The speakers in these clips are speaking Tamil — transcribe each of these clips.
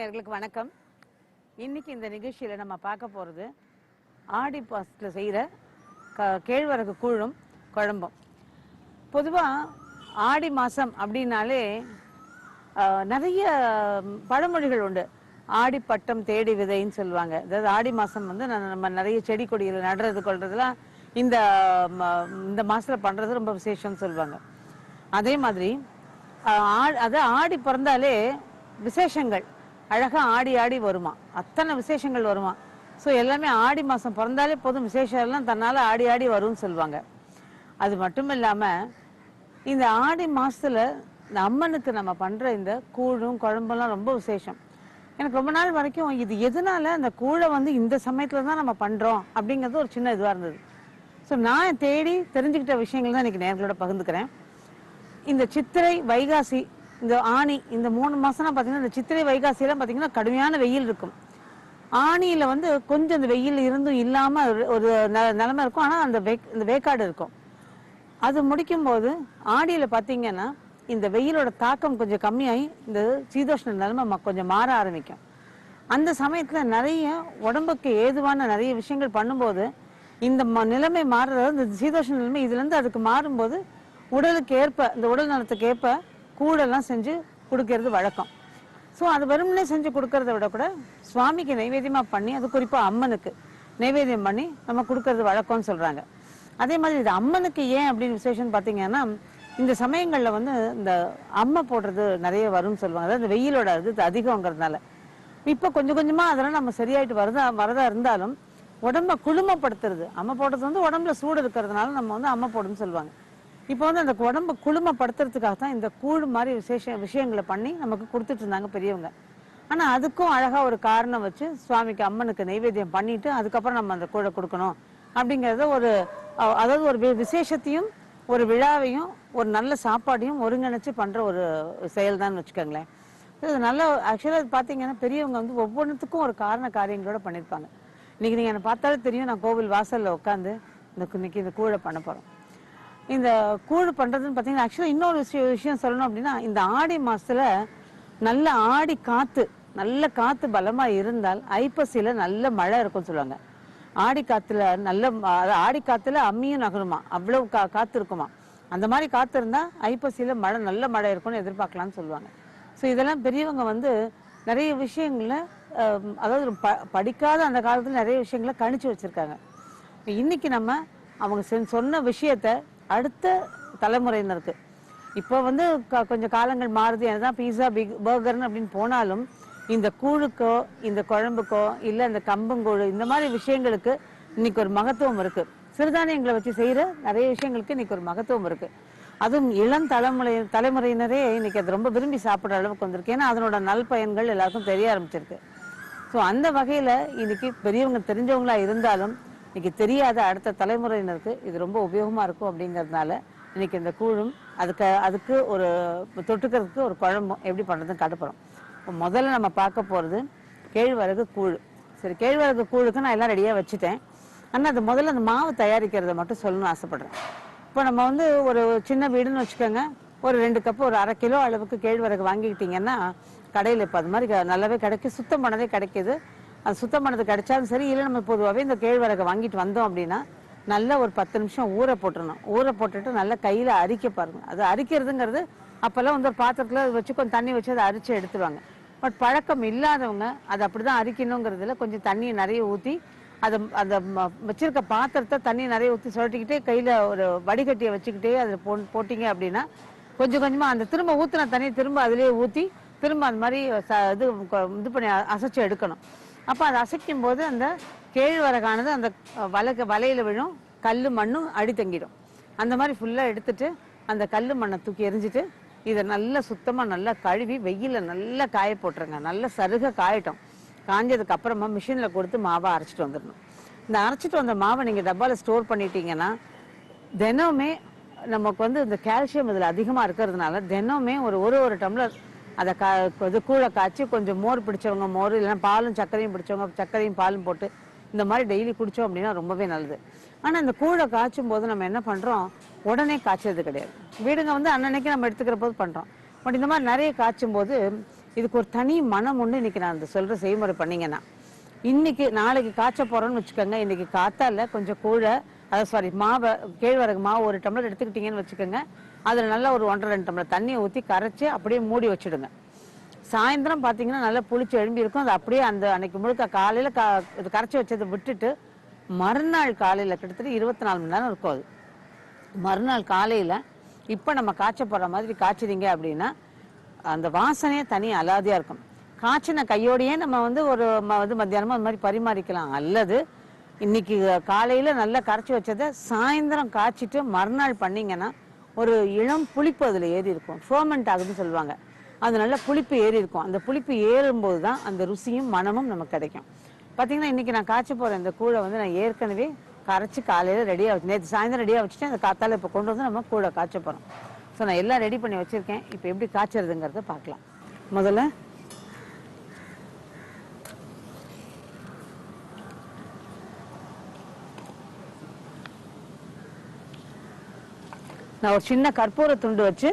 நேயர்களுக்கு வணக்கம். இன்னைக்கு இந்த நிகழ்ச்சியில நம்ம பார்க்க போறது ஆடி பாசத்துல செய்யற கேழ்வரகு கூழும் குழம்பும். பொதுவா ஆடி மாசம் அப்படின்னாலே நிறைய பழமொழிகள் உண்டு. ஆடி பட்டம் தேடி விதைன்னு சொல்லுவாங்க. அதாவது ஆடி மாசம் வந்து நம்ம நிறைய செடி கொடிகளை நடுறது கொள்றதுலாம் இந்த இந்த மாசத்துல பண்றது ரொம்ப விசேஷம்னு சொல்லுவாங்க. அதே மாதிரி ஆடி பிறந்தாலே விசேஷங்கள் அழகா ஆடி ஆடி வருமா, அத்தனை விசேஷங்கள் வருமா. ஸோ எல்லாமே ஆடி மாசம் பிறந்தாலே போதும், விசேஷம் எல்லாம் தன்னால ஆடி ஆடி வரும்னு சொல்லுவாங்க. அது மட்டும் இல்லாம இந்த ஆடி மாசத்துல இந்த அம்மனுக்கு நம்ம பண்ற இந்த கூழும் குழம்பெல்லாம் ரொம்ப விசேஷம். எனக்கு ரொம்ப நாள் வரைக்கும் இது எதனால அந்த கூழை வந்து இந்த சமயத்துல தான் நம்ம பண்றோம் அப்படிங்கிறது ஒரு சின்ன இதுவா இருந்தது. ஸோ நான் தேடி தெரிஞ்சுக்கிட்ட விஷயங்கள் தான் இன்னைக்கு நேர்களோட பகிர்ந்துக்கிறேன். இந்த சித்திரை வைகாசி இந்த ஆணி இந்த 3 மாசம்லாம் பார்த்தீங்கன்னா, இந்த சித்திரை வைகாசியெல்லாம் பார்த்தீங்கன்னா கடுமையான வெயில் இருக்கும். ஆணியில வந்து கொஞ்சம் அந்த வெயில் இருந்தும் இல்லாம ஒரு நிலைமை இருக்கும். ஆனால் அந்த வேக்காடு இருக்கும். அது முடிக்கும் போது ஆடியில பார்த்தீங்கன்னா இந்த வெயிலோட தாக்கம் கொஞ்சம் கம்மியாகி இந்த சீதோஷ்ண நிலைமை கொஞ்சம் மாற ஆரம்பிக்கும். அந்த சமயத்துல நிறைய உடம்புக்கு ஏதுவான நிறைய விஷயங்கள் பண்ணும்போது இந்த நிலைமை மாறுறது, இந்த சீதோஷ்ண நிலைமை இதுல இருந்து அதுக்கு மாறும்போது உடலுக்கு ஏற்ப இந்த உடல் நலத்துக்கு ஏற்ப கூடெல்லாம் செஞ்சு கொடுக்கறது வழக்கம். ஸோ அது வெறுமனே செஞ்சு கொடுக்கறத விட கூட சுவாமிக்கு நைவேத்தியமா பண்ணி, அது குறிப்பா அம்மனுக்கு நைவேத்தியம் பண்ணி நம்ம கொடுக்கறது வழக்கம்னு சொல்றாங்க. அதே மாதிரி இது அம்மனுக்கு ஏன் அப்படின்னு விசேஷம் பார்த்தீங்கன்னா, இந்த சமயங்கள்ல வந்து இந்த அம்மை போடுறது நிறைய வரும்னு சொல்லுவாங்க. அதாவது இந்த வெயிலோட இது அதிகங்கிறதுனால இப்போ கொஞ்சம் கொஞ்சமா அதெல்லாம் நம்ம சரியாயிட்டு வரதா இருந்தாலும் உடம்ப குளுமைப்படுத்துறது, அம்மை போடுறது வந்து உடம்புல சூடு இருக்கிறதுனால நம்ம வந்து அம்மை போடுன்னு சொல்லுவாங்க. இப்போ வந்து அந்த உடம்பு குளுமைப்படுத்துறதுக்காக தான் இந்த கூழ் மாதிரி விஷயங்களை பண்ணி நமக்கு கொடுத்துட்டு இருந்தாங்க பெரியவங்க. ஆனா அதுக்கும் அழகா ஒரு காரணம் வச்சு சுவாமிக்கு அம்மனுக்கு நைவேத்தியம் பண்ணிட்டு அதுக்கப்புறம் நம்ம அந்த கூழை கொடுக்கணும் அப்படிங்கறத அதாவது ஒரு விசேஷத்தையும் ஒரு விழாவையும் ஒரு நல்ல சாப்பாடையும் ஒருங்கிணைச்சு பண்ற ஒரு செயல் தான் வச்சுக்கோங்களேன். இது நல்ல ஆக்சுவலா பாத்தீங்கன்னா பெரியவங்க வந்து ஒவ்வொன்றுத்துக்கும் ஒரு காரண காரியங்களோட பண்ணிருப்பாங்க. இன்னைக்கு நீங்க என்ன பார்த்தாலே தெரியும், நான் கோவில் வாசல்ல உட்காந்து இன்னைக்கு இந்த கூழை பண்ண போறோம். இந்த கூழ் பண்றதுன்னு பாத்தீங்கன்னா ஆக்சுவலா இன்னொரு விஷயம் சொல்லணும் அப்படின்னா, இந்த ஆடி மாசத்துல நல்ல நல்ல காத்து பலமா இருந்தால் ஐப்பசியில நல்ல மழை இருக்கும்னு சொல்லுவாங்க. ஆடி காத்துல அம்மியும் நகருமா, அவ்வளவு காத்து இருக்குமா. அந்த மாதிரி காத்து இருந்தா ஐப்பசியில நல்ல மழை இருக்கும்னு எதிர்பார்க்கலாம்னு சொல்லுவாங்க. ஸோ இதெல்லாம் பெரியவங்க வந்து நிறைய விஷயங்கள்ல அதாவது படிக்காத அந்த காலத்துல நிறைய விஷயங்களை கணிச்சு வச்சிருக்காங்க. இன்னைக்கு நம்ம அவங்க சொன்ன விஷயத்த அடுத்த தலைமுறையினருக்கு இப்போ வந்து கொஞ்சம் காலங்கள் மாறுது, என்னதான் பீஸா பர்கர்னு அப்படின்னு போனாலும் இந்த கூழுக்கோ இந்த குழம்புக்கோ இல்லை இந்த கம்பங்கூழ் இந்த மாதிரி விஷயங்களுக்கு இன்னைக்கு ஒரு மகத்துவம் இருக்கு. சிறுதானியங்களை வச்சு செய்யற நிறைய விஷயங்களுக்கு இன்னைக்கு ஒரு மகத்துவம் இருக்கு. அதுவும் இளம் தலைமுறையினரே இன்னைக்கு அது ரொம்ப விரும்பி சாப்பிட்ற அளவுக்கு வந்திருக்கு. ஏன்னா அதனோட நல்பயன்கள் எல்லாருக்கும் தெரிய ஆரம்பிச்சிருக்கு. ஸோ அந்த வகையில இன்னைக்கு பெரியவங்க தெரிஞ்சவங்களா இருந்தாலும் இன்னைக்கு தெரியாத அடுத்த தலைமுறையினருக்கு இது ரொம்ப உபயோகமா இருக்கும். அப்படிங்கிறதுனால இன்னைக்கு இந்த கூழும் அதுக்கு ஒரு தொட்டுக்கிறதுக்கு ஒரு குழம்பும் எப்படி பண்றதுன்னு காட்டப்போறோம். முதல்ல நம்ம பார்க்க போறது கேழ்வரகு கூழ். சரி, கேழ்வரகு கூழுக்கு நான் எல்லாம் ரெடியா வச்சுட்டேன். ஆனா அது முதல்ல அந்த மாவு தயாரிக்கிறத மட்டும் சொல்லணும்னு ஆசைப்படுறேன். இப்போ நம்ம வந்து ஒரு சின்ன வீடுன்னு வச்சுக்கோங்க, ஒரு 2 கப்பு ஒரு 1/2 கிலோ அளவுக்கு கேழ்வரகு வாங்கிக்கிட்டீங்கன்னா கடையில் இப்போ அது மாதிரி நல்லாவே கிடைக்கும், சுத்தம் பண்ணதே கிடைக்கிது. அது சுத்தம் பண்ணது கிடைச்சாலும் சரி, இல்லை நம்ம பொதுவாகவே இந்த கேழ்வரகை வாங்கிட்டு வந்தோம் அப்படின்னா நல்லா ஒரு 10 நிமிஷம் ஊற போட்டுடணும். ஊற போட்டுட்டு நல்லா கையில் அரிக்க பாருங்க. அது அரிக்கிறதுங்கிறது அப்போல்லாம் வந்து ஒரு பாத்திரத்தில் வச்சு கொஞ்சம் தண்ணி வச்சு அதை அரிச்சு எடுத்துருவாங்க. பட் பழக்கம் இல்லாதவங்க அதை அப்படிதான் அரிக்கணுங்கிறதுல கொஞ்சம் தண்ணியை நிறைய ஊற்றி அதை வச்சிருக்க பாத்திரத்தை தண்ணி நிறைய ஊற்றி சுரட்டிக்கிட்டே கையில் ஒரு வடிகட்டியை வச்சுக்கிட்டே அதில் போட்டிங்க அப்படின்னா கொஞ்சம் கொஞ்சமாக அந்த திரும்ப ஊற்றின தண்ணியை திரும்ப அதிலேயே ஊற்றி திரும்ப அந்த மாதிரி இது பண்ணி அசைச்சு எடுக்கணும். அப்போ அதை அசைக்கும் போது அந்த கேழ்வரகானது அந்த வலையில விழும், கல் மண்ணும் அடி தங்கிடும். அந்த மாதிரி ஃபுல்லாக எடுத்துட்டு அந்த கல் மண்ணை தூக்கி எரிஞ்சிட்டு இதை நல்லா சுத்தமாக நல்லா கழுவி வெயில நல்லா காய போட்டுருங்க. நல்லா சருக காயட்டும். காஞ்சதுக்கு அப்புறமா மிஷின்ல கொடுத்து மாவை அரைச்சிட்டு வந்துடணும். இந்த அரைச்சிட்டு வந்த மாவை நீங்க டப்பால ஸ்டோர் பண்ணிட்டீங்கன்னா தினமே நமக்கு வந்து இந்த கால்சியம் இதுல அதிகமா இருக்கிறதுனால தினமே ஒரு டம்ளர் அதை கூழை காய்ச்சி கொஞ்சம் மோர் பிடிச்சவங்க மோர், இல்லைன்னா பாலும் சர்க்கரையும் பிடிச்சவங்க சர்க்கரையும் பாலும் போட்டு இந்த மாதிரி டெய்லி குடிச்சோம் அப்படின்னா ரொம்பவே நல்லது. ஆனா இந்த கூழை காய்ச்சும் போது நம்ம என்ன பண்றோம், உடனே காய்ச்சது கிடையாது. வீடுங்க வந்து அன்னன்னைக்கு நம்ம எடுத்துக்கிற போது பண்றோம். பட் இந்த மாதிரி நிறைய காய்ச்சும் போது இதுக்கு ஒரு தனி மனம் உண்டு. இன்னைக்கு நான் அந்த சொல்ற செய்முறை பண்ணீங்கன்னா, இன்னைக்கு நாளைக்கு காய்ச்ச போறோம்னு வச்சுக்கோங்க. இன்னைக்கு காத்தால கொஞ்சம் கூழை, மாவை, கேழ்வரகு மாவு 1 டம்ளர் எடுத்துக்கிட்டீங்கன்னு வச்சுக்கோங்க. அதுல நல்லா ஒரு 1.5 2 டம்ளர் தண்ணியை ஊற்றி கரைச்சி அப்படியே மூடி வச்சுடுங்க. சாயந்தரம் பார்த்தீங்கன்னா நல்லா புளிச்சு எழும்பி இருக்கும். அது அப்படியே அந்த அன்னைக்கு முழுக்க காலையில இது கரைச்சி வச்சதை விட்டுட்டு மறுநாள் காலையில கிட்டத்தட்ட 24 மணி நேரம் இருக்கும். அது மறுநாள் காலையில இப்ப நம்ம காய்ச்ச போற மாதிரி காய்ச்சிறீங்க அப்படின்னா அந்த வாசனையே தனி அலாதியா இருக்கும். காய்ச்சின கையோடையே நம்ம வந்து ஒரு மத்தியானமா அந்த மாதிரி பரிமாறிக்கலாம். அல்லது இன்னைக்கு காலையில நல்லா கரைச்சி வச்சதை சாயந்தரம் காய்ச்சிட்டு மறுநாள் பண்ணீங்கன்னா ஒரு இளம் புளிப்பு அதுல ஏறி இருக்கும். ஃபர்மெண்ட் ஆகுதுன்னு சொல்லுவாங்க. அது நல்ல புளிப்பு ஏறி இருக்கும். அந்த புளிப்பு ஏறும்போது தான் அந்த ருசியும் மனமும் நமக்கு கிடைக்கும். பார்த்தீங்கன்னா இன்னைக்கு நான் காய்ச்ச போற இந்த கூழை வந்து நான் ஏற்கனவே கரைச்சி காலையில ரெடியாக வச்சு, நேற்று சாயந்தரம் ரெடியாக வச்சுட்டு அந்த காத்தால இப்போ கொண்டு வந்து நம்ம கூழை காய்ச்ச போறோம். ஸோ நான் எல்லாம் ரெடி பண்ணி வச்சிருக்கேன். இப்போ எப்படி காய்ச்சறதுங்கிறத பார்க்கலாம். முதல்ல நான் ஒரு சின்ன கற்பூர துண்டு வச்சு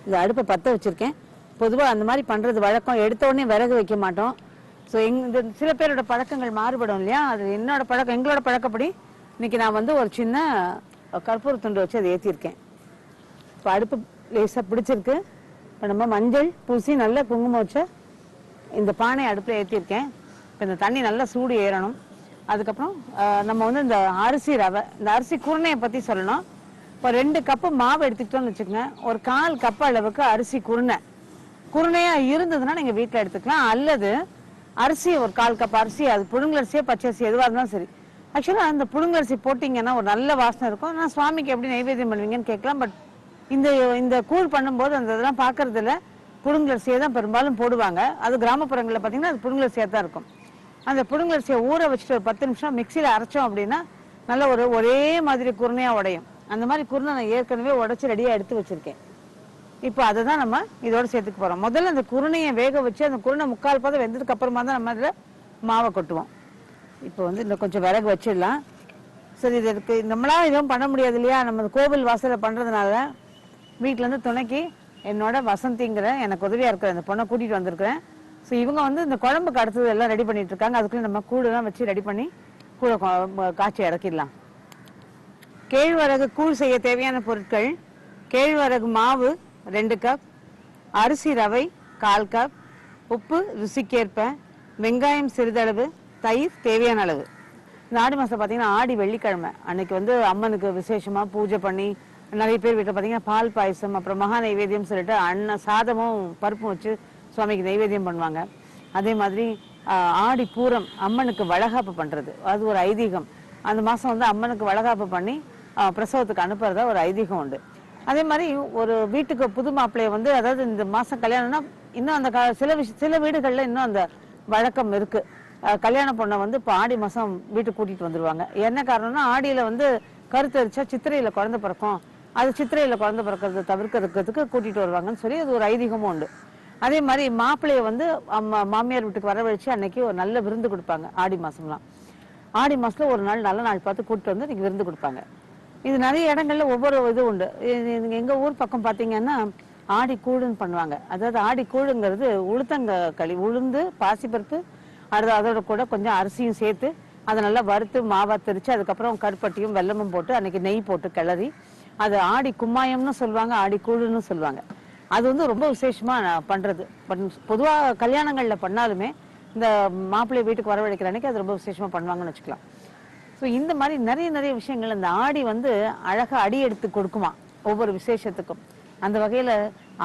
இந்த அடுப்பை பற்ற வச்சிருக்கேன். பொதுவாக அந்த மாதிரி பண்றது வழக்கம். எடுத்த உடனே விறகு வைக்க மாட்டோம். ஸோ இந்த சில பேரோட பழக்கங்கள் மாறுபடும் இல்லையா? அது என்னோட பழக்கம், எங்களோட பழக்கப்படி இன்னைக்கு நான் வந்து ஒரு சின்ன கற்பூர துண்டு வச்சு அதை ஏற்றிருக்கேன். இப்போ அடுப்பு லேசாக பிடிச்சிருக்கு. இப்போ நம்ம மஞ்சள் பூசி நல்லா குங்குமம் வச்ச இந்த பானை அடுப்பில் ஏற்றிருக்கேன். இப்போ இந்த தண்ணி நல்லா சூடு ஏறணும். அதுக்கப்புறம் நம்ம வந்து இந்த அரிசி ரவை, இந்த அரிசி குருணையை பற்றி சொல்லணும். இப்போ 2 கப்பு மாவு எடுத்துக்கிட்டோம்னு வச்சுக்கோங்க. ஒரு 1/4 கப் அளவுக்கு அரிசி குருணையா இருந்ததுன்னா நீங்க வீட்டில் எடுத்துக்கலாம். அல்லது அரிசி ஒரு 1/4 கப் அரிசி, அது புழுங்கலரிசியோ பச்சரிசி எதுவாக இருந்தாலும் சரி. ஆக்சுவலா அந்த புழுங்கலரிசி போட்டிங்கன்னா ஒரு நல்ல வாசனை இருக்கும். நான் சுவாமிக்கு எப்படி நைவேத்தியம் பண்ணுவீங்கன்னு கேட்கலாம். பட் இந்த கூழ் பண்ணும்போது அந்த இதெல்லாம் பார்க்கறதுல புழுங்கலரிசியை தான் பெரும்பாலும் போடுவாங்க. அது கிராமப்புறங்களில் பார்த்தீங்கன்னா அது புழுங்கலரிசியாக தான் இருக்கும். அந்த புழுங்கலரிசியை ஊற வச்சுட்டு ஒரு 10 நிமிஷம் மிக்சியில் அரைச்சோம் அப்படின்னா நல்ல ஒரே மாதிரி குருணையாக உடையும். அந்த மாதிரி குருணை நான் ஏற்கனவே உடைச்சு ரெடியாக எடுத்து வச்சிருக்கேன். இப்போ அதை தான் நம்ம இதோட சேர்த்துக்க போறோம். முதல்ல அந்த குருணையை வேக வச்சு அந்த குருணை 3/4 பதம் வெந்ததுக்கு அப்புறமா தான் நம்ம அதில் மாவை கொட்டுவோம். இப்போ வந்து இன்னும் கொஞ்சம் விறகு வச்சிடலாம். சரி, இதுக்கு நம்மளா எதுவும் பண்ண முடியாது இல்லையா? நம்ம கோவில் வாசலில் பண்றதுனால வீட்டுல இருந்து துணைக்கு என்னோட வசந்திங்கிற எனக்கு உதவியா இருக்கிற அந்த பொண்ணை கூட்டிட்டு வந்திருக்கிறேன். ஸோ இவங்க வந்து இந்த குழம்புக்கு அடுத்தது எல்லாம் ரெடி பண்ணிட்டு இருக்காங்க. அதுக்குள்ள நம்ம கூழெல்லாம் வச்சு ரெடி பண்ணி கூழை காய்ச்சி இறக்கிடலாம். கேழ்வரகு கூழ் செய்ய தேவையான பொருட்கள்: கேழ்வரகு மாவு 2 கப், அரிசி ரவை 1/4 கப், உப்பு ருசிக்கேற்ப, வெங்காயம் சிறிதளவு, தயிர் தேவையான அளவு. இந்த ஆடி மாசம் பார்த்தீங்கன்னா ஆடி வெள்ளிக்கிழமை அன்னைக்கு வந்து அம்மனுக்கு விசேஷமா பூஜை பண்ணி நிறைய பேர் வீட்டில் பார்த்தீங்கன்னா பால் பாயசம், அப்புறம் மகா நைவேத்தியம் சொல்லிட்டு சாதமும் பருப்பும் வச்சு சுவாமிக்கு நைவேத்தியம் பண்ணுவாங்க. அதே மாதிரி ஆடி பூரம் அம்மனுக்கு வளகாப்பு பண்றது, அது ஒரு ஐதீகம். அந்த மாசம் வந்து அம்மனுக்கு வளகாப்பு பண்ணி பிரசவத்துக்கு அனுப்புறதா ஒரு ஐதீகம் உண்டு. அதே மாதிரி ஒரு வீட்டுக்கு புது மாப்பிள்ளைய வந்து, அதாவது இந்த மாசம் கல்யாணம்னா இன்னும் அந்த சில வீடுகள்ல இன்னும் அந்த வழக்கம் இருக்கு. கல்யாண பொண்ணை வந்து இப்போ ஆடி மாசம் வீட்டுக்கு கூட்டிட்டு வந்துருவாங்க. என்ன காரணம்னா ஆடியில வந்து கருத்தரிச்சா சித்திரையில குழந்தை பிறக்கும், அது சித்திரையில குழந்தை பிறக்கிறத தவிர்க்கிறதுக்கு கூட்டிட்டு வருவாங்கன்னு சொல்லி அது ஒரு ஐதீகமும் உண்டு. அதே மாதிரி மாப்பிள்ளைய வந்து மாமியார் வீட்டுக்கு வரவழைச்சு அன்னைக்கு ஒரு நல்ல விருந்து கொடுப்பாங்க. ஆடி மாசம்லாம் ஆடி மாசத்துல ஒரு நாள் நல்ல நாள் பார்த்து கூப்பிட்டு வந்து இன்னைக்கு விருந்து கொடுப்பாங்க. இது நிறைய இடங்கள்ல ஒவ்வொரு இது உண்டு. எங்க ஊர் பக்கம் பாத்தீங்கன்னா ஆடி கூழுன்னு பண்ணுவாங்க. அதாவது ஆடி கூழுங்கிறது உளுத்தங்க களி, உளுந்து பாசிப்பருப்பு, அதோட கூட கொஞ்சம் அரிசியும் சேர்த்து அதை நல்லா வறுத்து மாவா திரிச்சு அதுக்கப்புறம் கருப்பட்டியும் வெல்லமும் போட்டு அன்னைக்கு நெய் போட்டு கிளறி அது ஆடி கும்மாயம்னு சொல்லுவாங்க, ஆடி கூழுன்னு சொல்லுவாங்க. அது வந்து ரொம்ப விசேஷமா பண்றது. பொதுவா கல்யாணங்கள்ல பண்ணாலுமே இந்த மாப்பிள்ளை வீட்டுக்கு வரவழைக்கிற அன்னைக்கு அது ரொம்ப விசேஷமா பண்ணுவாங்கன்னு வச்சுக்கலாம். ஸோ இந்த மாதிரி நிறைய விஷயங்கள் இந்த ஆடி வந்து அழகா அடி எடுத்து கொடுக்குமா ஒவ்வொரு விசேஷத்துக்கும். அந்த வகையில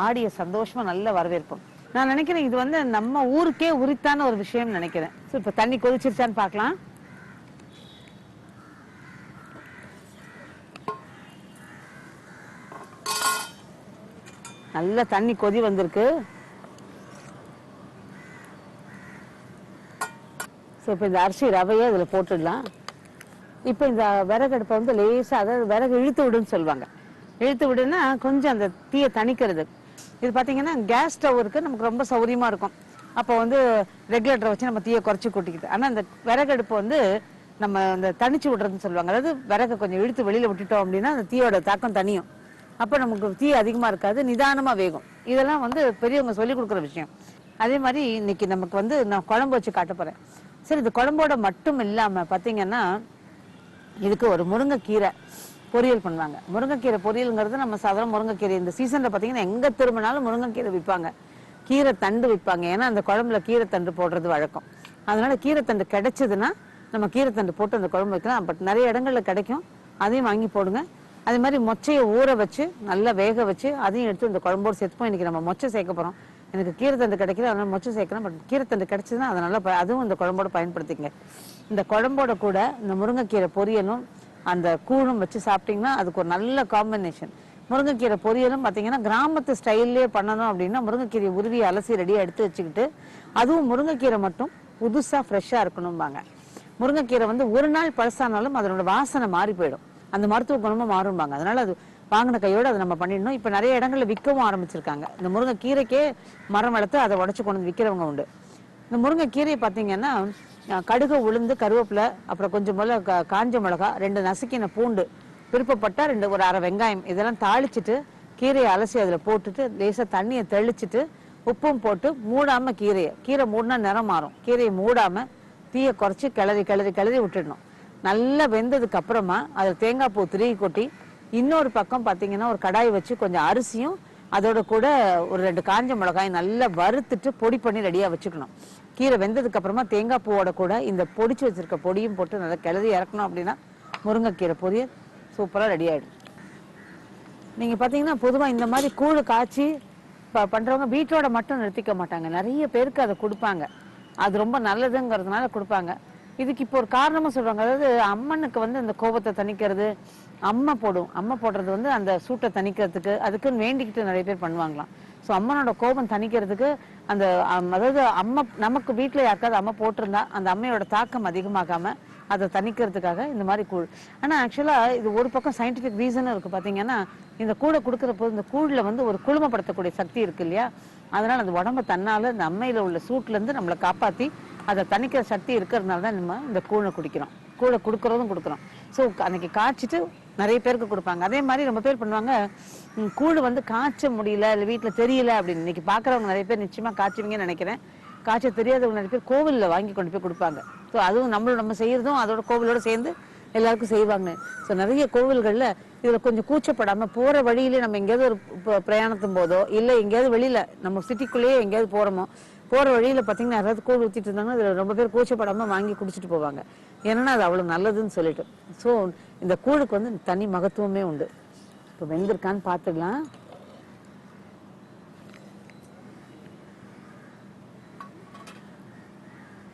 ஆடிய சந்தோஷமா நல்ல வரவேற்போம். நான் நினைக்கிறேன் இது வந்து நம்ம ஊருக்கே உரித்தான ஒரு விஷயம் நினைக்கிறேன். ஸோ இப்போ தண்ணி கொதிச்சிருச்சான்னு பார்க்கலாம். நல்ல தண்ணி கொதி வந்திருக்கு. ஸோ இப்போ இந்த அரிசி ரவையை இதில் போட்டுடலாம். இப்போ இந்த விறகடுப்பை வந்து லேசாக, அதாவது விறகு இழுத்து விடுன்னு சொல்லுவாங்க. இழுத்து விடுன்னா கொஞ்சம் அந்த தீயை தணிக்கிறது. இது பார்த்தீங்கன்னா கேஸ் ஸ்டவ் இருக்கு, நமக்கு ரொம்ப சௌரியமா இருக்கும். அப்போ வந்து ரெகுலேட்டரை வச்சு நம்ம தீயை குறைச்சி கூட்டிக்கிட்டு. ஆனால் இந்த விறகடுப்பு வந்து நம்ம இந்த தணிச்சு விடுறதுன்னு சொல்லுவாங்க. அதாவது விறகு கொஞ்சம் இழுத்து வெளியில விட்டுட்டோம் அப்படின்னா அந்த தீயோட தாக்கம் தனியும். அப்போ நமக்கு தீ அதிகமாக இருக்காது, நிதானமாக வேகும். இதெல்லாம் வந்து பெரியவங்க சொல்லி கொடுக்குற விஷயம். அதே மாதிரி இன்னைக்கு நமக்கு வந்து நான் குழம்பு வச்சு காட்ட போறேன். சரி, இது குழம்போட மட்டும் இல்லாம பாத்தீங்கன்னா இதுக்கு ஒரு முருங்கைக்கீரை பொரியல் பண்ணுவாங்க. முருங்கைக்கீரை பொரியலுங்கிறது நம்ம சாதாரண முருங்கைக்கீரை இந்த சீசன்ல பாத்தீங்கன்னா எங்க திரும்பினாலும் முருங்கைக்கீரை விற்பாங்க, கீரை தண்டு விற்பாங்க. ஏன்னா அந்த குழம்புல கீரை தண்டு போடுறது வழக்கம். அதனால கீரை தண்டு கிடைச்சதுன்னா நம்ம கீரை தண்டு போட்டு அந்த குழம்பு வைக்கலாம். பட் நிறைய இடங்கள்ல கிடைக்கும், அதையும் வாங்கி போடுங்க. அதே மாதிரி மொச்சையை ஊற வச்சு நல்லா வேக வச்சு அதையும் எடுத்து இந்த குழம்போடு சேர்த்துப்போம். இன்னைக்கு நம்ம மொச்சை சேர்க்க போறோம். எனக்கு கீரை தண்டு கிடைக்குது, அதனால மொச்சை சேர்க்கிறேன். பட் கீரை தண்டு கிடைச்சதுன்னா அதனால அதுவும் இந்த குழம்போட பயன்படுத்திங்க. இந்த குழம்போட கூட இந்த முருங்கைக்கீரை பொரியலும் அந்த கூழும் வச்சு சாப்பிட்டீங்கன்னா அதுக்கு ஒரு நல்ல காம்பினேஷன். முருங்கைக்கீரை பொரியலும் பார்த்தீங்கன்னா கிராமத்து ஸ்டைல்லே பண்ணணும் அப்படின்னா முருங்கைக்கீரை உருவி அலசி ரெடியாக எடுத்து வச்சுக்கிட்டு, அதுவும் முருங்கைக்கீரை மட்டும் புதுசாக ஃப்ரெஷ்ஷாக இருக்கணும்பாங்க. முருங்கைக்கீரை வந்து ஒரு நாள் பழசானாலும் அதனோட வாசனை மாறி போயிடும், அந்த மருத்துவ குணமும் மாறும்பாங்க. அதனால அது வாங்கின கையோடு அதை நம்ம பண்ணிடணும். இப்போ நிறைய இடங்கள்ல விற்கவும் ஆரம்பிச்சிருக்காங்க. இந்த முருங்கைக்கீரைக்கே மரம் வளர்த்து அதை உடச்சு கொண்டு வந்து விற்கிறவங்க உண்டு. இந்த முருங்கைக்கீரையை பார்த்தீங்கன்னா கடுகு, உளுந்து, கருவேப்பிலை, அப்புறம் கொஞ்சம் போல காஞ்ச மிளகா, 2 நசுக்கின பூண்டு, விருப்பப்பட்டா ஒரு அரை வெங்காயம், இதெல்லாம் தாளிச்சிட்டு கீரையை அலசி அதில் போட்டுட்டு லேசாக தண்ணியை தெளிச்சிட்டு உப்பும் போட்டு மூடாம கீரை மூடினா நிறம் மாறும். கீரையை மூடாம தீயை குறைச்சி கிளறி கிளறி கிளறி விட்டுடணும். நல்லா வெந்ததுக்கு அப்புறமா அதில் தேங்காய் பூ திருகி கொட்டி இன்னொரு பக்கம் பார்த்தீங்கன்னா ஒரு கடாய் வச்சு கொஞ்சம் அரிசியும் அதோட கூட ஒரு 2 காஞ்ச மிளகாய் நல்லா வறுத்துட்டு பொடி பண்ணி ரெடியாக வச்சுக்கணும். கீரை வெந்ததுக்கு அப்புறமா தேங்காய் பூவோட கூட இந்த பொடிச்சு வச்சிருக்க பொடியும் போட்டு நல்லா கிளறி இறக்கணும். அப்படின்னா முருங்கைக்கீரை பொரியல் சூப்பராக ரெடி ஆகிடும். நீங்கள் பார்த்தீங்கன்னா பொதுவாக இந்த மாதிரி கூழ் காய்ச்சி பண்ணுறவங்க வீட்டோட மட்டும் நிறுத்திக்க மாட்டாங்க, நிறைய பேருக்கு அதை கொடுப்பாங்க. அது ரொம்ப நல்லதுங்கிறதுனால கொடுப்பாங்க. இதுக்கு இப்போ ஒரு காரணமும் சொல்கிறாங்க. அதாவது அம்மனுக்கு வந்து அந்த கோபத்தை தணிக்கிறது, அம்மை போடுறது வந்து அந்த சூட்டை தணிக்கிறதுக்கு அதுக்குன்னு வேண்டிக்கிட்டு நிறைய பேர் பண்ணுவாங்களாம். ஸோ அம்மனோட கோபம் தணிக்கிறதுக்கு அந்த அதாவது அம்மை நமக்கு வீட்டில் யாருக்காவது அம்மை போட்டிருந்தா அந்த அம்மையோட தாக்கம் அதிகமாகாமல் அதை தணிக்கிறதுக்காக இந்த மாதிரி கூழ். ஆனால் ஆக்சுவலாக இது ஒரு பக்கம் சயின்டிஃபிக் ரீசனும் இருக்குது. பார்த்தீங்கன்னா இந்த கூழை கொடுக்குற போது இந்த கூழில் வந்து ஒரு குளுமைப்படுத்தக்கூடிய சக்தி இருக்கு இல்லையா, அதனால் அந்த உடம்பை தன்னால் இந்த அம்மையில் உள்ள சூட்லேருந்து நம்மளை காப்பாற்றி அதை தணிக்கிற சக்தி இருக்கிறதுனால தான் நம்ம இந்த கூழை குடிக்கிறோம், கூழை கொடுக்குறோம். ஸோ அன்னைக்கு காய்ச்சிட்டு நிறைய பேருக்கு கொடுப்பாங்க. அதே மாதிரி ரொம்ப பேர் பண்ணுவாங்க, கூழ் வந்து காய்ச்ச முடியல இல்லை வீட்டில் தெரியல அப்படின்னு. இன்னைக்கு பார்க்குறவங்க நிறைய பேர் நிச்சயமாக காய்ச்சுவீங்கன்னு நினைக்கிறேன். காய்ச்ச தெரியாதவங்க நிறைய பேர் கோவிலில் வாங்கி கொண்டு போய் கொடுப்பாங்க. ஸோ அதுவும் நம்ம செய்யறதும் அதோட கோவிலோட சேர்ந்து எல்லாருக்கும் செய்வாங்க. ஸோ நிறைய கோவில்களில் இதில் கொஞ்சம் கூச்சப்படாமல் போகிற வழியிலே நம்ம எங்கேயாவது ஒரு பிரயாணத்தும் போதோ இல்லை எங்கேயாவது வெளியில் நம்ம சிட்டிக்குள்ளேயே எங்கேயாவது போகிற வழியில் பார்த்தீங்கன்னா யாராவது கூழ் ஊற்றிட்டு இருந்தாங்கன்னா அதில் ரொம்ப பேர் கூச்சப்படாமல் வாங்கி குடிச்சிட்டு போவாங்க. ஏன்னா அது அவ்வளோ நல்லதுன்னு சொல்லிட்டு. ஸோ இந்த கூழுக்கு வந்து தனி மகத்துவமே உண்டு. இப்போ வெந்திருக்கான்னு பார்த்துக்கலாம்.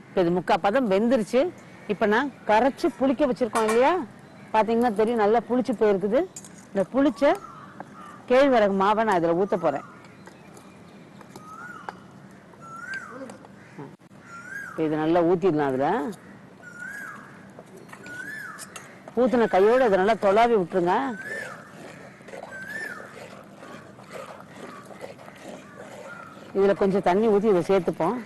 இப்போ இது 3/4 பதம் வெந்துருச்சு. இப்போ நான் கரைச்சி புளிக்க வச்சிருக்கோம் இல்லையா, பார்த்தீங்கன்னா தெரியும் நல்லா புளிச்சு போயிருக்குது. இந்த புளிச்ச கேழ்வரகு மாவை நான் இதில் ஊற்ற போகிறேன். இப்போ இது நல்லா ஊற்றிடலாம். அதில் ஊற்றின கையோடு இதை நல்லா தொலாவி விட்டுருங்க. இதில் கொஞ்சம் தண்ணி ஊற்றி இதை சேர்த்துப்போம்.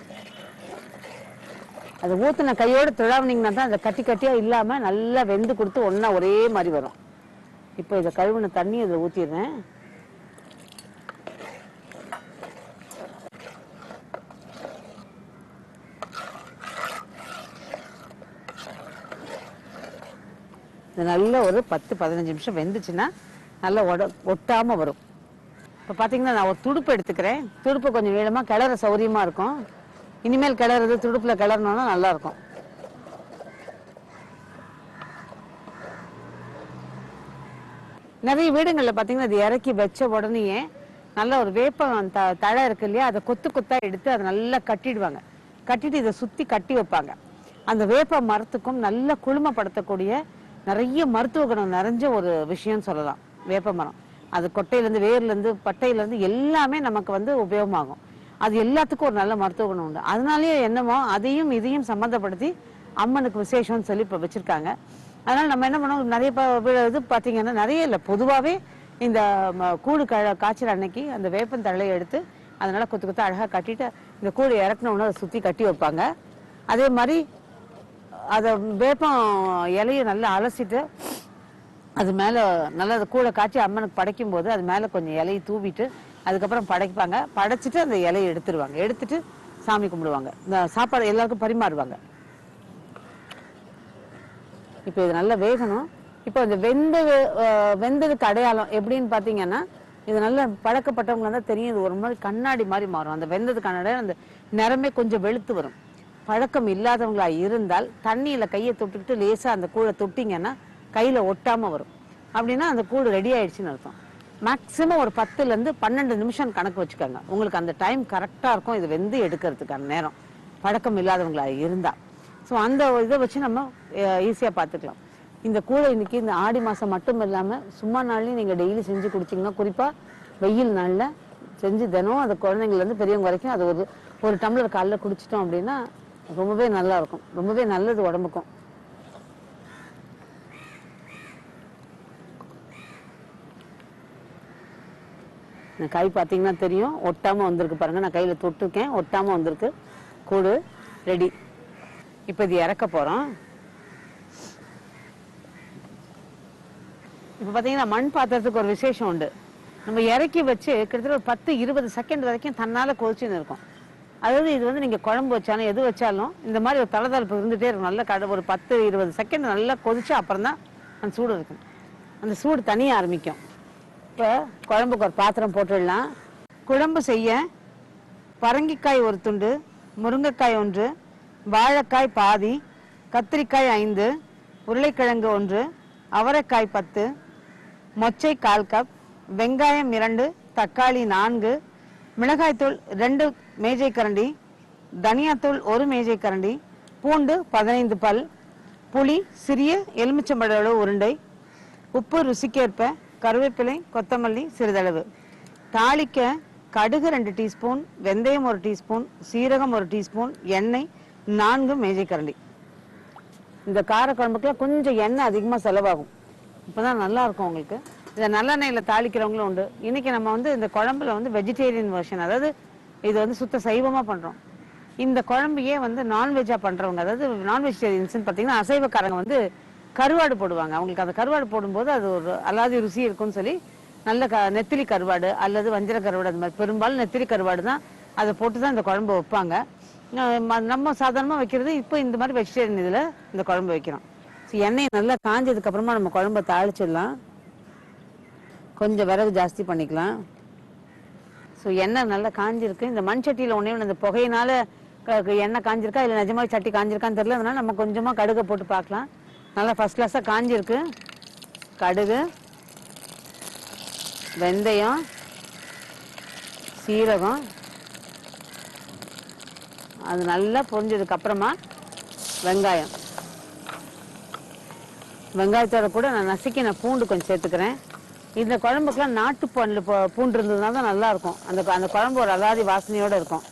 அதை ஊற்றின கையோடு தொழாவினீங்கன்னா தான் அதை கட்டி கட்டியாக இல்லாமல் நல்லா வெந்து கொடுத்து ஒன்றா ஒரே மாதிரி வரும். இப்போ இதை கழுவின தண்ணி இதில் ஊற்றிடுறேன். இது நல்ல ஒரு 10-15 நிமிஷம் வெந்துச்சுன்னா நல்லா ஒட்டாமல் வரும். இப்போ பார்த்தீங்கன்னா நான் ஒரு துடுப்பு எடுத்துக்கிறேன். துடுப்பு கொஞ்சம் நீளமாக கிளற சௌரியமாக இருக்கும். இனிமேல் கிளறது துடுப்பில் கிளறணும்னா நல்லா இருக்கும். நிறைய வீடுகளில் பார்த்தீங்கன்னா அது இறக்கி வச்ச உடனேயே நல்ல ஒரு வேப்பம் தழை இருக்கு இல்லையா, அதை கொத்தா எடுத்து அதை நல்லா கட்டிடுவாங்க. கட்டிட்டு இதை சுற்றி கட்டி வைப்பாங்க. அந்த வேப்ப மரத்துக்கும் நல்ல குளுமைப்படுத்தக்கூடிய நிறைய மருத்துவ குணம் நிறைஞ்ச ஒரு விஷயம் சொல்லலாம் வேப்ப மரம். அது கொட்டையிலேருந்து வேர்லேருந்து பட்டையிலேருந்து எல்லாமே நமக்கு வந்து உபயோகமாகும். அது எல்லாத்துக்கும் ஒரு நல்ல மருத்துவ குணம் உண்டு. அதனாலேயே என்னமோ அதையும் இதையும் சம்மந்தப்படுத்தி அம்மனுக்கு விசேஷம்னு சொல்லி இப்போ வச்சுருக்காங்க. அதனால் நம்ம என்ன பண்ணோம், நிறைய இது பார்த்தீங்கன்னா நிறைய இல்லை, பொதுவாகவே இந்த கூழு காய்ச்சல் அன்னைக்கு அந்த வேப்பந்தழையை எடுத்து அதனால் கொத்து அழகாக கட்டிட்டு இந்த கூழை இறக்கணுன்னு அதை சுற்றி கட்டி வைப்பாங்க. அதே மாதிரி அதை வேப்பம் இலையை நல்லா அலசிட்டு அது மேலே நல்லா அதை கூழை காய்ச்சி அம்மனுக்கு படைக்கும் போது அது மேலே கொஞ்சம் இலையை தூவிட்டு அதுக்கப்புறம் படைப்பாங்க. படைச்சிட்டு அந்த இலையை எடுத்துருவாங்க. எடுத்துட்டு சாமி கும்பிடுவாங்க. இந்த சாப்பாடு எல்லாருக்கும் பரிமாறுவாங்க. இப்போ இது நல்லா வேகணும். இப்போ இந்த வெந்ததுக்கு அடையாளம் எப்படின்னு பார்த்தீங்கன்னா, இது நல்லா பழக்கப்பட்டவங்க தான் தெரியும். இது ஒரு மாதிரி கண்ணாடி மாதிரி மாறும். அந்த வெந்ததுக்கு அடையாளம் அந்த நிறமே கொஞ்சம் வெளுத்து வரும். பழக்கம் இல்லாதவங்களா இருந்தால் தண்ணியில் கையை தொட்டுக்கிட்டு லேசாக அந்த கூழை தொட்டிங்கன்னா கையில் ஒட்டாமல் வரும். அப்படின்னா அந்த கூழ் ரெடி ஆயிடுச்சுன்னு அர்த்தம். மேக்ஸிமம் ஒரு 10லேருந்து 12 நிமிஷம் கணக்கு வச்சுக்கோங்க. உங்களுக்கு அந்த டைம் கரெக்டாக இருக்கும் இது வெந்து எடுக்கிறதுக்கான நேரம், பழக்கம் இல்லாதவங்களா இருந்தால். ஸோ அந்த இதை வச்சு நம்ம ஈஸியாக பார்த்துக்கலாம். இந்த கூழை இன்னைக்கு இந்த ஆடி மாதம் மட்டும் இல்லாமல் சும்மா நாள்லையும் நீங்கள் டெய்லி செஞ்சு குடிச்சிங்கன்னா, குறிப்பாக வெயில் நாளில் செஞ்சு தினம் அது குழந்தைங்கள்லேருந்து பெரியவங்க வரைக்கும் அது ஒரு டம்ளர் காலைல குடிச்சிட்டோம் அப்படின்னா ரொம்பவே நல்லா இருக்கும். ரொம்பவே நல்லது உடம்புக்கும். இந்த காய் பார்த்தீங்கன்னா தெரியும், ஒட்டாமல் வந்திருக்கு பாருங்க. நான் கையில் தொட்டிருக்கேன், ஒட்டாமல் வந்திருக்கு. கூழ் ரெடி. இப்போ இது இறக்க போகிறோம். இப்போ பார்த்தீங்கன்னா மண் பாத்திரத்துக்கு ஒரு விசேஷம் உண்டு. நம்ம இறக்கி வச்சு கிட்டத்தட்ட ஒரு 10-20 செகண்ட் வரைக்கும் தன்னால் கொதிச்சுன்னு இருக்கும். அதாவது இது வந்து நீங்கள் குழம்பு வச்சாலும் எது வச்சாலும் இந்த மாதிரி ஒரு தளதளப்பு இருந்துகிட்டே இருக்கும். நல்லா ஒரு 10-20 செகண்ட் நல்லா கொதிச்சு அப்புறம் தான் அந்த சூடு இருக்கும். அந்த சூடு தனியாக ஆரம்பிக்கும். இப்போ குழம்புக்கு ஒரு பாத்திரம் போட்டுடலாம். குழம்பு செய்ய பரங்கிக்காய் ஒரு துண்டு, முருங்கைக்காய் 1, வாழைக்காய் பாதி, கத்திரிக்காய் 5, உருளைக்கிழங்கு 1, அவரைக்காய் 10, மொச்சை 1/4 கப், வெங்காயம் 2, தக்காளி 4, மிளகாய்த்தூள் 2 மேஜை கரண்டி, தனியாத்தூள் 1 மேஜை கரண்டி, பூண்டு 15 பல், புளி சிறிய எலுமிச்சம்பழ உருண்டை, உப்பு ருசிக்கேற்ப, கருவேப்பிலை கொத்தமல்லி சிறிதளவு. தாளிக்க கடுகு 2 டீஸ்பூன், வெந்தயம் 1 டீஸ்பூன், சீரகம் 1 டீஸ்பூன், எண்ணெய் 4 மேஜை கரண்டி. இந்த கார குழம்புக்குலாம் கொஞ்சம் எண்ணெய் அதிகமாக செலவாகும். இப்போதான் நல்லா இருக்கும் உங்களுக்கு. இதை நல்லெண்ணெயில் தாளிக்கிறவங்களும் உண்டு. இன்னைக்கு நம்ம வந்து இந்த குழம்புல வந்து வெஜிடேரியன் வெர்ஷன், அதாவது இது வந்து சுத்த சைவமாக பண்ணுறோம். இந்த குழம்பையே வந்து நான்வெஜ்ஜாக பண்ணுறவங்க, அதாவது நான் வெஜிடேரியன்ஸ்ன்னு பார்த்தீங்கன்னா அசைவக்காரங்க வந்து கருவாடு போடுவாங்க. அவங்களுக்கு அந்த கருவாடு போடும்போது அது ஒரு அலாதி ருசி இருக்கும்னு சொல்லி நல்ல நெத்திலி கருவாடு அல்லது வஞ்சிர கருவாடு, அந்த மாதிரி பெரும்பாலும் நெத்திலி கருவாடு தான் அதை போட்டு தான் இந்த குழம்பு வைப்பாங்க. நம்ம சாதாரணமாக வைக்கிறது இப்போ இந்த மாதிரி வெஜிடேரியன் இதில் இந்த குழம்பு வைக்கிறோம். ஸோ எண்ணெய் நல்லா காஞ்சதுக்கு அப்புறமா நம்ம குழம்பை தாளிச்சிடலாம். கொஞ்சம் விறகு ஜாஸ்தி பண்ணிக்கலாம். ஸோ எண்ணெய் நல்லா காஞ்சிருக்கு. இந்த மண் சட்டியில் ஒன்றே ஒன்று இந்த புகையினால எண்ணெய் காஞ்சிருக்கா இல்லை நிஜமாக சட்டி காஞ்சிருக்கான்னு தெரியல. அதனால நம்ம கொஞ்சமாக கடுகை போட்டு பார்க்கலாம். நல்லா ஃபர்ஸ்ட் கிளாஸாக காஞ்சிருக்கு. கடுகு, வெந்தயம், சீரகம், அது நல்லா பொரிஞ்சதுக்கு அப்புறமா வெங்காயம். வெங்காயத்தோட கூட நான் நசுக்கின பூண்டு கொஞ்சம் சேர்த்துக்கிறேன். இந்த குழம்புக்குலாம் நாட்டு பூண்டு இருந்ததுனால தான் நல்லா இருக்கும். அந்த குழம்பு ஒரு அலாதி வாசனையோட இருக்கும்.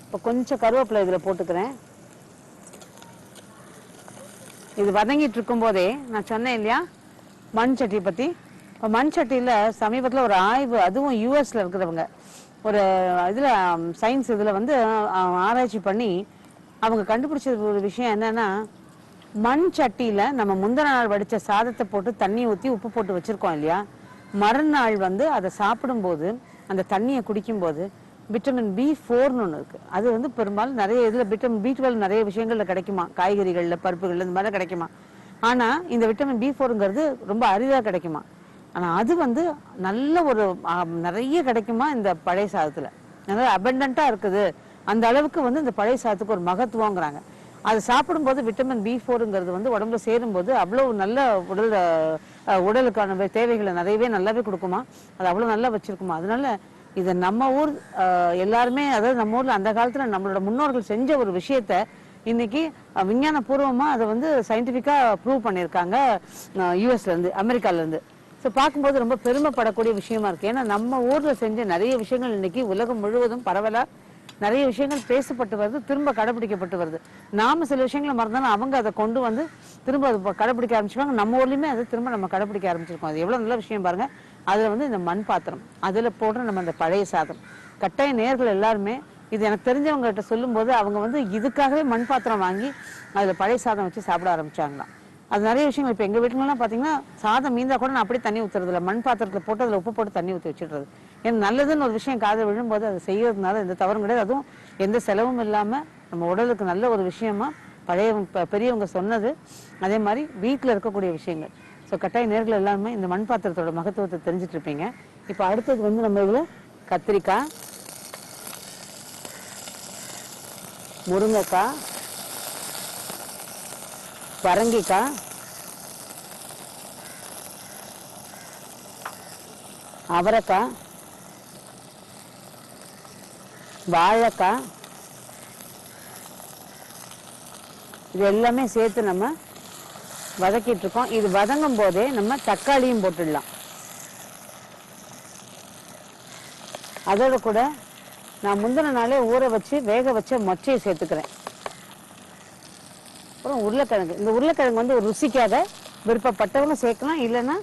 இப்போ கொஞ்சம் கருவேப்பிலை இதில் போட்டுக்கிறேன். இது வதங்கிட்டு இருக்கும் போதே நான் சொன்னேன் இல்லையா மண் சட்டி பற்றி. இப்போ மண் சட்டியில் சமீபத்தில் ஒரு ஆய்வு, அதுவும் யூஎஸில் இருக்கிறவங்க ஒரு இதில் சயின்ஸ் இதில் வந்து ஆராய்ச்சி பண்ணி அவங்க கண்டுபிடிச்ச ஒரு விஷயம் என்னன்னா, மண் சட்டியில் நம்ம முந்தின நாள் வடித்த சாதத்தை போட்டு தண்ணி ஊற்றி உப்பு போட்டு வச்சுருக்கோம் இல்லையா, மறுநாள் வந்து அதை சாப்பிடும்போது அந்த தண்ணியை குடிக்கும்போது விட்டமின் B4ன்னு ஒன்று இருக்குது. அது வந்து பெரும்பாலும் நிறைய இதில் விட்டமின் B12 நிறைய விஷயங்களில் கிடைக்குமா, காய்கறிகளில் பருப்புகளில் இந்த மாதிரி கிடைக்குமா. ஆனால் இந்த விட்டமின் B4ங்கிறது ரொம்ப அரிதாக கிடைக்குமா. ஆனால் அது வந்து நல்ல ஒரு நிறைய கிடைக்குமா இந்த பழைய சாதத்தில். நல்லா அபண்டண்ட்டாக இருக்குது. அந்த அளவுக்கு வந்து இந்த பழைய சாதத்துக்கு ஒரு மகத்துவங்கிறாங்க. அது சாப்பிடும்போது விட்டமின் B4ங்கிறது வந்து உடம்புல சேரும்போது அவ்வளோ நல்ல உடலுக்கான தேவைகளை நிறையவே நல்லாவே கொடுக்குமா. அது அவ்வளோ நல்லா வச்சிருக்குமா. அதனால இதை நம்ம ஊர் எல்லாருமே, அதாவது நம்ம ஊரில் அந்த காலத்தில் நம்மளோட முன்னோர்கள் செஞ்ச ஒரு விஷயத்த இன்னைக்கு விஞ்ஞான பூர்வமாக அதை வந்து சயின்டிஃபிக்காக ப்ரூவ் பண்ணியிருக்காங்க யூஎஸ்லேருந்து அமெரிக்காலேருந்து. ஸோ பார்க்கும்போது ரொம்ப பெருமைப்படக்கூடிய விஷயமா இருக்கு. ஏன்னா நம்ம ஊரில் செஞ்ச நிறைய விஷயங்கள் இன்னைக்கு உலகம் முழுவதும் பரவலாக நிறைய விஷயங்கள் பேசப்பட்டு வருது, திரும்ப கடைபிடிக்கப்பட்டு வருது. நாம சில விஷயங்களை மறந்தாலும் அவங்க அதை கொண்டு வந்து திரும்ப அதை கடைபிடிக்க ஆரம்பிச்சிருக்காங்க. நம்ம ஊர்லேயுமே அதை திரும்ப நம்ம கடைபிடிக்க ஆரம்பிச்சிருக்கோம். அது எவ்வளோ நல்ல விஷயம் பாருங்க. அதில் வந்து இந்த மண் பாத்திரம், அதில் போடுற நம்ம இந்த பழைய சாதம், கட்டாய நேயர்கள் எல்லாருமே இது எனக்கு தெரிஞ்சவங்ககிட்ட சொல்லும்போது அவங்க வந்து இதுக்காகவே மண் பாத்திரம் வாங்கி அதில் பழைய சாதம் வச்சு சாப்பிட ஆரம்பிச்சாங்களாம். அது நிறைய விஷயங்கள். இப்போ எங்கள் வீட்டுலலாம் பார்த்தீங்கன்னா சாதம் மீந்தா கூட நான் அப்படியே தண்ணி ஊற்றுறது இல்லை, மண் பாத்திரத்தில் போட்டு அதில் உப்பு போட்டு தண்ணி ஊற்றி வச்சுடுறது. ஏன்னா நல்லதுன்னு ஒரு விஷயம் காதில் விழும்போது அதை செய்யறதுனால எந்த தவறும் கிடையாது. அதுவும் எந்த செலவும் இல்லாமல் நம்ம உடலுக்கு நல்ல ஒரு விஷயமா பெரியவங்க சொன்னது. அதே மாதிரி வீட்டில் இருக்கக்கூடிய விஷயங்கள். ஸோ கட்டாய நேர்கள் எல்லாருமே இந்த மண் பாத்திரத்தோட மகத்துவத்தை தெரிஞ்சுட்டு இருப்பீங்க. இப்போ அடுத்தது வந்து நம்ம இதில் கத்திரிக்காய், முருங்கைக்காய், பரங்கிக்காய், அவரைக்காய், வாழைக்காய், இது எல்லாமே சேர்த்து நம்ம வதக்கிட்டு இருக்கோம். இது வதங்கும் போதே நம்ம தக்காளியும் போட்டுடலாம். அதோட கூட நான் முந்தின நாளே ஊற வச்சு வேக வச்ச மொச்சையை சேர்த்துக்கிறேன். அப்புறம் உருளைக்கிழங்கு. இந்த உருளைக்கிழங்கு வந்து ஒரு ருசிக்காக விருப்பப்பட்டவங்க சேர்க்கலாம், இல்லைன்னா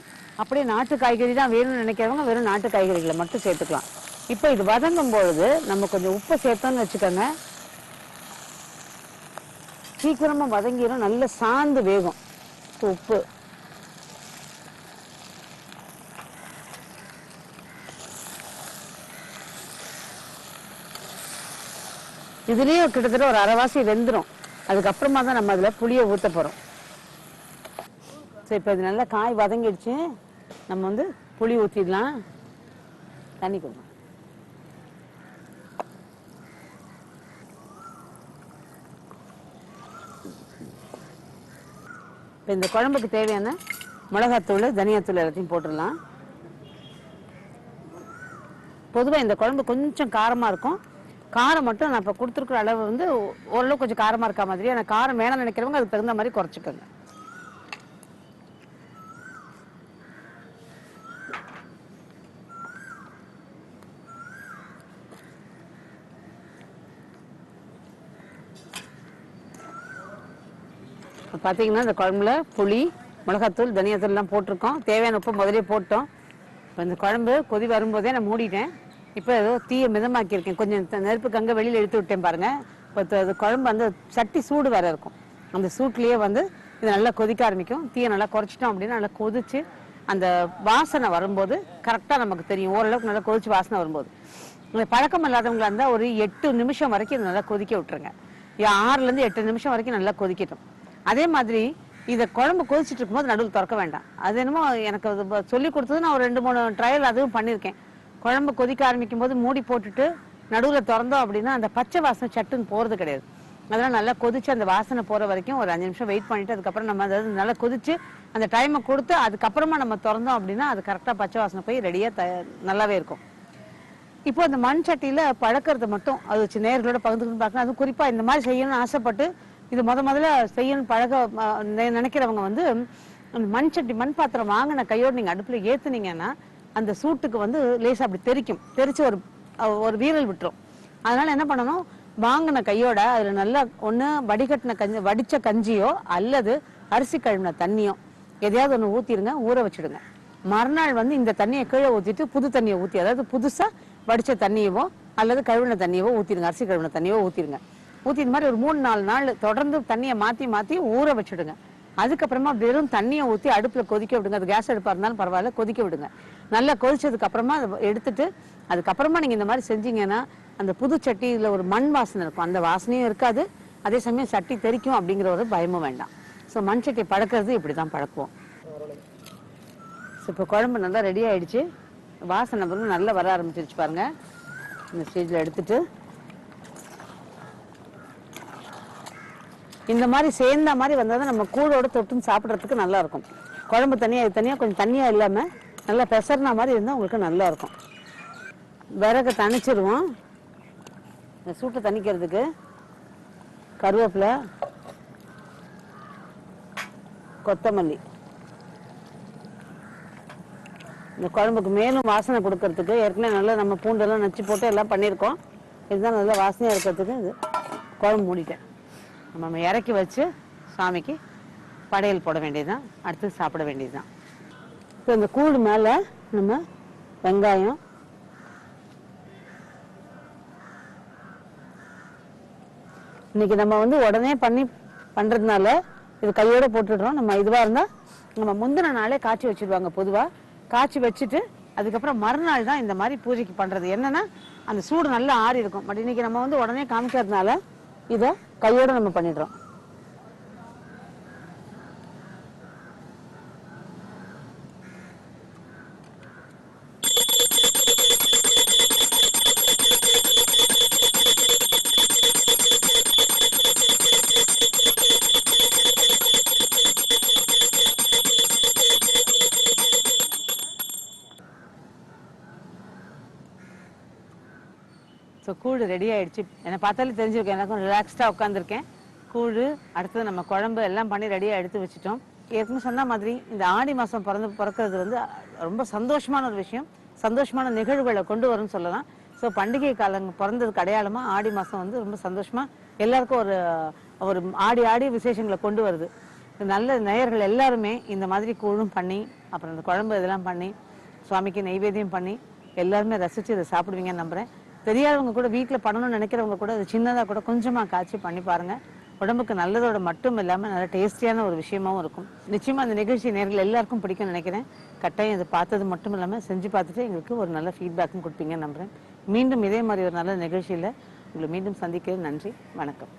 அப்படியே நாட்டு காய்கறி தான் வேணும்னு நினைக்கிறவங்க வெறும் நாட்டு காய்கறிகளை மட்டும் சேர்த்துக்கலாம். இப்போ இது வதங்கும் பொழுது நம்ம கொஞ்சம் உப்பு சேர்த்தோன்னு வச்சுக்கோங்க, சீக்கிரமா வதங்கிடும், நல்ல சாந்து வேகும். உப்பு இதுலயே கிட்டத்தட்ட ஒரு அரைவாசி வெந்துடும். அதுக்கப்புறமா தான் நம்ம அதில் புளியை ஊற்ற போகிறோம். சரி, இப்போ இது நல்லா காய் வதங்கிடுச்சு. நம்ம வந்து புளி ஊற்றிடலாம். தண்ணி கொடுங்க. இப்போ இந்த குழம்புக்கு தேவையான மிளகாத்தூள், தனியாத்தூள் எல்லாத்தையும் போட்டுடலாம். பொதுவாக இந்த குழம்பு கொஞ்சம் காரமாக இருக்கும். காரம் மட்டும் நான் இப்போ கொடுத்துருக்குற அளவு வந்து ஓரளவு கொஞ்சம் காரமாக இருக்கா மாதிரி. ஆனால் காரம் வேணும்னு நினைக்கிறவங்க அதுக்கு தகுந்த மாதிரி குறைச்சிக்கோங்க. பார்த்தீங்கன்னா இந்த குழம்புல புளி, மிளகாத்தூள், தனியாத்தூள்லாம் போட்டிருக்கோம். தேவையான உப்பு முதலே போட்டோம். இப்போ இந்த குழம்பு கொதி வரும்போதே நான் மூடிட்டேன். இப்போ ஏதோ தீயை மிதமாக்கியிருக்கேன். கொஞ்சம் நெருப்புக்கு அங்கே வெளியில் எடுத்து விட்டேன் பாருங்கள். இப்போ அது குழம்பு அந்த சட்டி சூடு வேறு இருக்கும். அந்த சூட்லேயே வந்து இது நல்லா கொதிக்க ஆரம்பிக்கும். தீயை நல்லா குறைச்சிட்டோம் அப்படின்னா நல்லா கொதிச்சு அந்த வாசனை வரும்போது கரெக்டாக நமக்கு தெரியும். ஓரளவுக்கு நல்லா கொதிச்சு வாசனை வரும்போது இந்த பழக்கம் இல்லாதவங்களா இருந்தால் ஒரு 8 நிமிஷம் வரைக்கும் இது நல்லா கொதிக்க விட்டுருங்க. 6லேருந்து 8 நிமிஷம் வரைக்கும் நல்லா கொதிக்கட்டும். அதே மாதிரி இதை குழம்பு கொதிச்சுட்டு இருக்கும்போது நடுவில் திறக்க வேண்டாம். அது என்னமோ எனக்கு சொல்லி கொடுத்தது. நான் ஒரு 2-3 ட்ரையல் அதுவும் பண்ணியிருக்கேன். குழம்பு கொதிக்க ஆரம்பிக்கும் போது மூடி போட்டுட்டு நடுவில் திறந்தோம் அப்படின்னா அந்த பச்சை வாசனை சட்டுன்னு போகிறது கிடையாது. அதெல்லாம் நல்லா கொதிச்சு அந்த வாசனை போகிற வரைக்கும் ஒரு 5 நிமிஷம் வெயிட் பண்ணிட்டு அதுக்கப்புறம் நம்ம அதாவது நல்லா கொதிச்சு அந்த டைமை கொடுத்து அதுக்கப்புறமா நம்ம திறந்தோம் அப்படின்னா அது கரெக்டாக பச்சை வாசனை போய் ரெடியாக நல்லாவே இருக்கும். இப்போ அந்த மண் சட்டியில் பழக்கிறது மட்டும் அது வச்சு நேர்களோட பகிர்ந்துக்கணும்னு பார்க்கணும். அதுவும் குறிப்பாக இந்த மாதிரி செய்யணும்னு ஆசைப்பட்டு இது முதல்ல செய்யணும் பழக நினைக்கிறவங்க வந்து அந்த மண் சட்டி மண் பாத்திரம் வாங்கின கையோடு நீங்கள் அடுப்பில் ஏற்றுனீங்கன்னா அந்த சூட்டுக்கு வந்து லேசாக அப்படி தெரிச்சு ஒரு வீரல் விட்டுரும். அதனால என்ன பண்ணணும், வாங்கின கையோட அதில் நல்லா ஒன்று வடிச்ச கஞ்சியோ அல்லது அரிசி கழுவின தண்ணியோ எதையாவது ஒன்று ஊற்றிடுங்க, ஊற வச்சுடுங்க. மறுநாள் வந்து இந்த தண்ணியை கீழே ஊற்றிட்டு புது தண்ணியை ஊற்றி, அதாவது புதுசாக வடித்த தண்ணியவோ அல்லது கழுவின தண்ணியவோ ஊற்றிடுங்க, அரிசி கழுவின தண்ணியவோ ஊற்றிடுங்க. ஊற்றி இந்த மாதிரி ஒரு 3-4 நாள் தொடர்ந்து தண்ணியை மாற்றி ஊற வச்சுடுங்க. அதுக்கப்புறமா வெறும் தண்ணியை ஊற்றி அடுப்பில் கொதிக்க விடுங்க. அது கேஸ் அடுப்பாக இருந்தாலும் பரவாயில்ல, கொதிக்க விடுங்க. நல்லா கொதிச்சதுக்கு அப்புறமா அதை எடுத்துட்டு அதுக்கப்புறமா நீங்கள் இந்த மாதிரி செஞ்சீங்கன்னா அந்த புது சட்டியில் ஒரு மண் வாசனை இருக்கும். அந்த வாசனையும் இருக்காது, அதே சமயம் சட்டி தெரிக்கும் அப்படிங்கிற ஒரு பயமும் வேண்டாம். ஸோ மண் சட்டி பழக்கிறது இப்படி தான் பழக்குவோம். ஸோ இப்போ குழம்பு நல்லா ரெடி ஆகிடுச்சு. வாசனை வந்து நல்லா வர ஆரம்பிச்சிருச்சு பாருங்க. இந்த ஸ்டேஜில் எடுத்துட்டு இந்த மாதிரி சேர்ந்த மாதிரி வந்தால் தான் நம்ம கூழோட தொட்டுன்னு சாப்பிட்றதுக்கு நல்லா இருக்கும். குழம்பு தனியாக இது தனியாக கொஞ்சம் தண்ணியாக இல்லாமல் நல்லா பெசர்னா மாதிரி இருந்தால் உங்களுக்கு நல்லா இருக்கும். விறகை தணிச்சிருவோம். இந்த சூட்டை தணிக்கிறதுக்கு கருவேப்பிலை, கொத்தமல்லி, இந்த குழம்புக்கு மேலும் வாசனை கொடுக்கறதுக்கு ஏற்கனவே நல்லா நம்ம பூண்டெல்லாம் நச்சு போட்டு எல்லாம் பண்ணியிருக்கோம். இதுதான் நல்லா வாசனையாக இருக்கிறதுக்கு இது குழம்பு மூடிட்டேன். நம்ம இறக்கி வச்சு சாமிக்கு படையல் போட வேண்டியதுதான், அடுத்து சாப்பிட வேண்டியதுதான். இப்போ இந்த கூடு மேலே நம்ம வெங்காயம், இன்னைக்கு நம்ம வந்து உடனே பண்றதுனால இது கையோட போட்டுடுறோம். நம்ம இதுவாக இருந்தால் நம்ம முந்தின நாளே காய்ச்சி வச்சுடுவாங்க பொதுவாக. காய்ச்சி வச்சுட்டு அதுக்கப்புறம் மறுநாள் தான் இந்த மாதிரி பூஜைக்கு பண்ணுறது. என்னன்னா அந்த சூடு நல்லா ஆறி இருக்கும். பட் இன்னைக்கு நம்ம வந்து உடனே காமிக்கிறதுனால இதை கையோட நம்ம பண்ணிடுறோம். ஸோ கூழ் ரெடி ஆகிடுச்சு. என்னை பார்த்தாலே தெரிஞ்சிருக்கேன், எனக்கும் ரிலாக்ஸ்டாக உட்காந்துருக்கேன். கூழ் அடுத்தது நம்ம குழம்பு எல்லாம் பண்ணி ரெடியாக எடுத்து வச்சுட்டோம். ஏற்கனவே சொன்ன மாதிரி இந்த ஆடி மாதம் பிறக்கிறது வந்து ரொம்ப சந்தோஷமான ஒரு விஷயம், சந்தோஷமான நிகழ்வுகளை கொண்டு வரும்னு சொல்லலாம். ஸோ பண்டிகை காலங்க பிறந்ததுக்கு அடையாளமாக ஆடி மாதம் வந்து ரொம்ப சந்தோஷமாக எல்லாருக்கும் ஒரு ஒரு ஆடி விசேஷங்களை கொண்டு வருது. நல்ல நேயர்கள் எல்லாருமே இந்த மாதிரி கூழும் பண்ணி அப்புறம் இந்த குழம்பு இதெல்லாம் பண்ணி சுவாமிக்கு நெய்வேத்தியம் பண்ணி எல்லாருமே ரசித்து இதை சாப்பிடுவீங்கன்னு நம்புகிறேன். தெரியாதவங்க கூட வீட்டில் பண்ணணும்னு நினைக்கிறவங்க கூட அது சின்னதாக கூட கொஞ்சமாக காய்ச்சி பண்ணி பாருங்கள். உடம்புக்கு நல்லதோட மட்டும் இல்லாமல் நல்ல டேஸ்டியான ஒரு விஷயமாவும் இருக்கும். நிச்சயமாக அந்த நிகழ்ச்சி நேர்கள் எல்லாருக்கும் பிடிக்கும்னு நினைக்கிறேன். கட்டாயம் இதை பார்த்தது மட்டும் இல்லாமல் செஞ்சு பார்த்துட்டு எங்களுக்கு ஒரு நல்ல ஃபீட்பேக்கும் கொடுப்பீங்கன்னு நம்புகிறேன். மீண்டும் இதே மாதிரி ஒரு நல்ல நிகழ்ச்சியில் உங்களை மீண்டும் சந்திக்கிறேன். நன்றி, வணக்கம்.